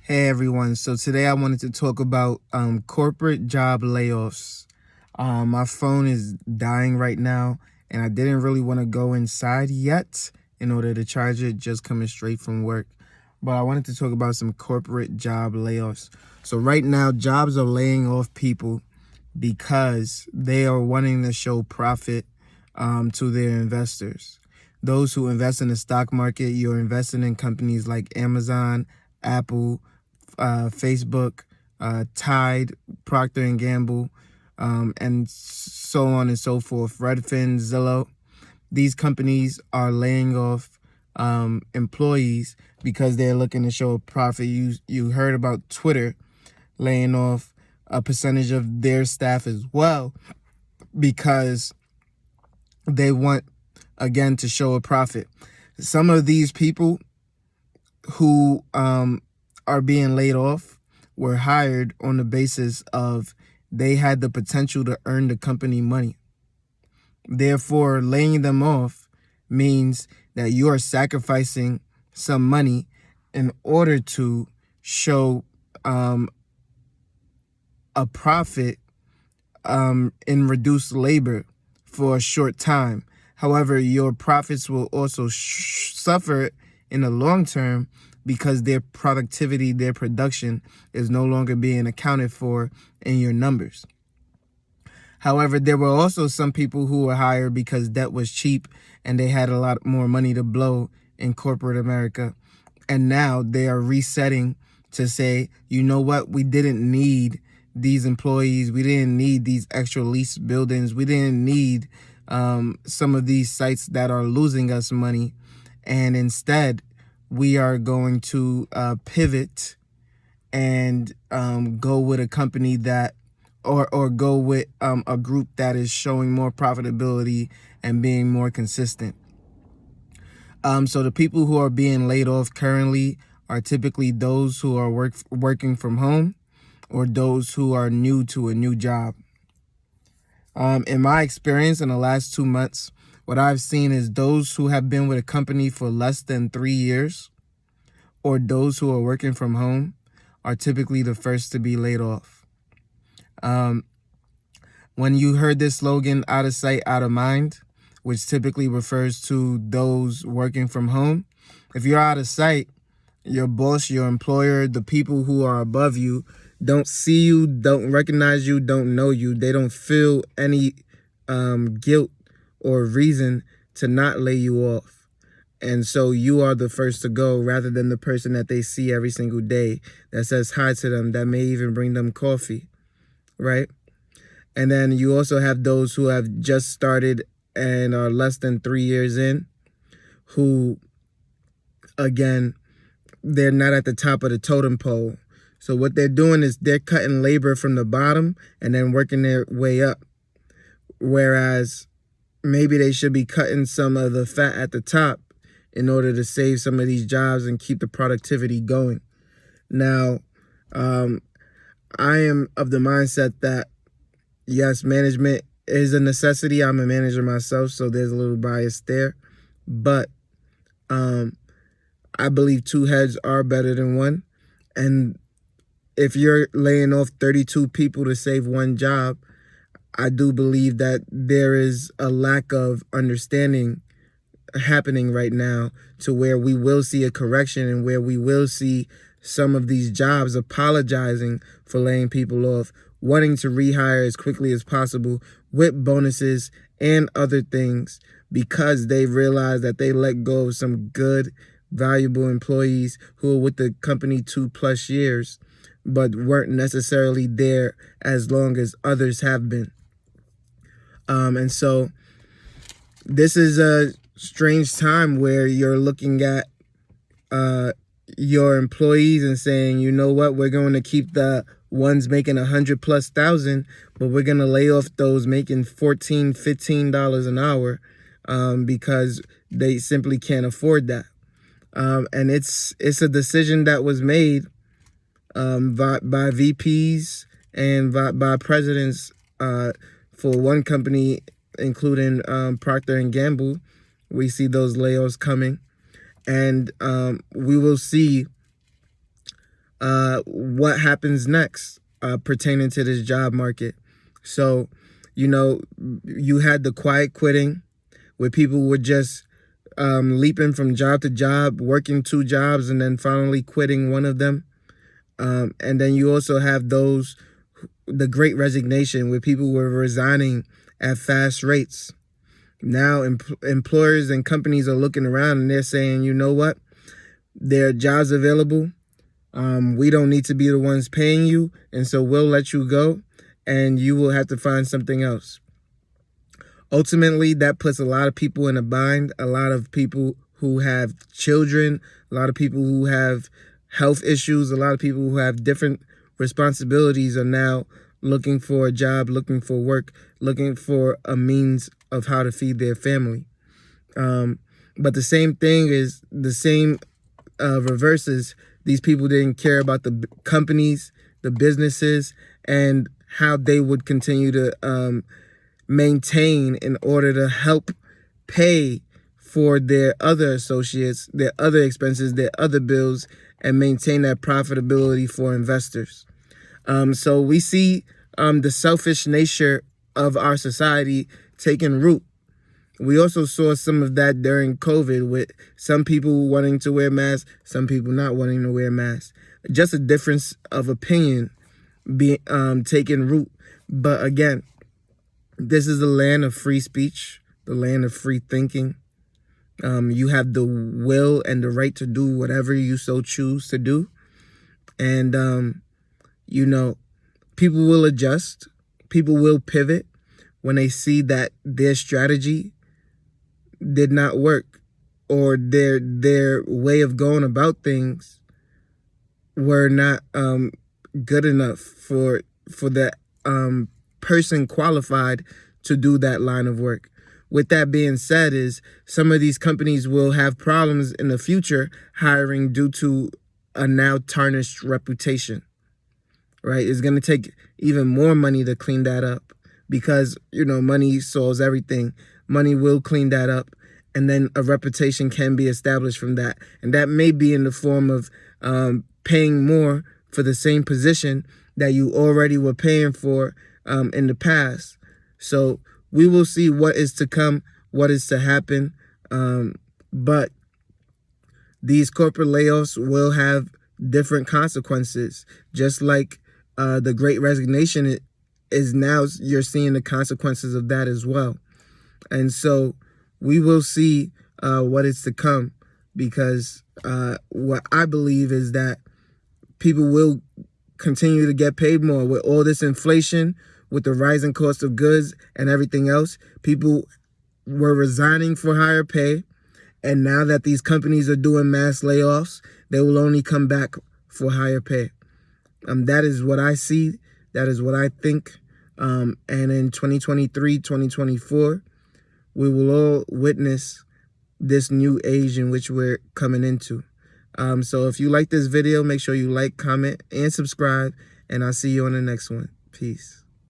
Hey everyone, so today I wanted to talk about corporate job layoffs. My phone is dying right now, and I didn't really want to go inside yet in order to charge it, just coming straight from work. But I wanted to talk about some corporate job layoffs. So right now, jobs are laying off people because they are wanting to show profit to their investors. Those who invest in the stock market, you're investing in companies like Amazon, Apple, Facebook, Tide, Procter and Gamble, and so on and so forth. Redfin, Zillow. These companies are laying off employees because they're looking to show a profit. You heard about Twitter laying off a percentage of their staff as well because they want, again, to show a profit. Some of these people who are being laid off were hired on the basis of they had the potential to earn the company money. Therefore, laying them off means that you are sacrificing some money in order to show a profit in reduced labor for a short time. However, your profits will also suffer in the long term because their productivity, their production is no longer being accounted for in your numbers. However, there were also some people who were hired because debt was cheap and they had a lot more money to blow in corporate America. And now they are resetting to say, you know what, we didn't need these employees. We didn't need these extra lease buildings. We didn't need some of these sites that are losing us money. And instead, we are going to pivot and go with a company that, or go with a group that is showing more profitability and being more consistent. So the people who are being laid off currently are typically those who are working from home or those who are new to a new job. In my experience in the last 2 months, what I've seen is those who have been with a company for less than 3 years or those who are working from home are typically the first to be laid off. When you heard this slogan, out of sight, out of mind, which typically refers to those working from home, if you're out of sight, your boss, your employer, the people who are above you don't see you, don't recognize you, don't know you. They don't feel any guilt or reason to not lay you off. And so you are the first to go rather than the person that they see every single day that says hi to them, that may even bring them coffee, right? And then you also have those who have just started and are less than 3 years in, who, again, they're not at the top of the totem pole. So what they're doing is they're cutting labor from the bottom and then working their way up. Whereas maybe they should be cutting some of the fat at the top in order to save some of these jobs and keep the productivity going. Now, I am of the mindset that, yes, management is a necessity. I'm a manager myself, so there's a little bias there. But I believe two heads are better than one. And if you're laying off 32 people to save one job, I do believe that there is a lack of understanding happening right now to where we will see a correction and where we will see some of these jobs apologizing for laying people off, wanting to rehire as quickly as possible with bonuses and other things because they realize that they let go of some good, valuable employees who are with the company 2+ years, but weren't necessarily there as long as others have been. And so this is a strange time where you're looking at your employees and saying, you know what, we're going to keep the ones making 100,000+, but we're going to lay off those making $14, $15 an hour because they simply can't afford that. And it's a decision that was made by VPs and by presidents for one company, including Procter and Gamble. We see those layoffs coming, and we will see what happens next pertaining to this job market. So, you had the quiet quitting where people were just leaping from job to job, working 2 jobs, and then finally quitting one of them. And then you also have the great resignation where people were resigning at fast rates. Now employers and companies are looking around and they're saying, you know what? There are jobs available. We don't need to be the ones paying you, and so we'll let you go, and you will have to find something else. Ultimately, that puts a lot of people in a bind, a lot of people who have children, a lot of people who have health issues, a lot of people who have different responsibilities are now looking for a job, looking for work, looking for a means of how to feed their family. But the same thing is the same reverses. These people didn't care about the companies, the businesses, and how they would continue to maintain in order to help pay for their other associates, their other expenses, their other bills, and maintain that profitability for investors. So we see the selfish nature of our society taking root. We also saw some of that during COVID with some people wanting to wear masks, some people not wanting to wear masks. Just a difference of opinion being taking root. But again, this is the land of free speech, the land of free thinking. You have the will and the right to do whatever you so choose to do. And, people will adjust. People will pivot when they see that their strategy did not work or their way of going about things were not good enough for the person qualified to do that line of work. With that being said, is some of these companies will have problems in the future hiring due to a now tarnished reputation, right? It's going to take even more money to clean that up because, money solves everything. Money will clean that up, and then a reputation can be established from that. And that may be in the form of paying more for the same position that you already were paying for in the past. So we will see what is to come, what is to happen. But these corporate layoffs will have different consequences, just like the Great Resignation is now. You're seeing the consequences of that as well. And so we will see what is to come, because what I believe is that people will continue to get paid more with all this inflation, with the rising cost of goods and everything else. People were resigning for higher pay. And now that these companies are doing mass layoffs, they will only come back for higher pay. That is what I see. That is what I think. And in 2023, 2024, we will all witness this new age in which we're coming into. So if you like this video, make sure you like, comment, and subscribe. And I'll see you on the next one. Peace.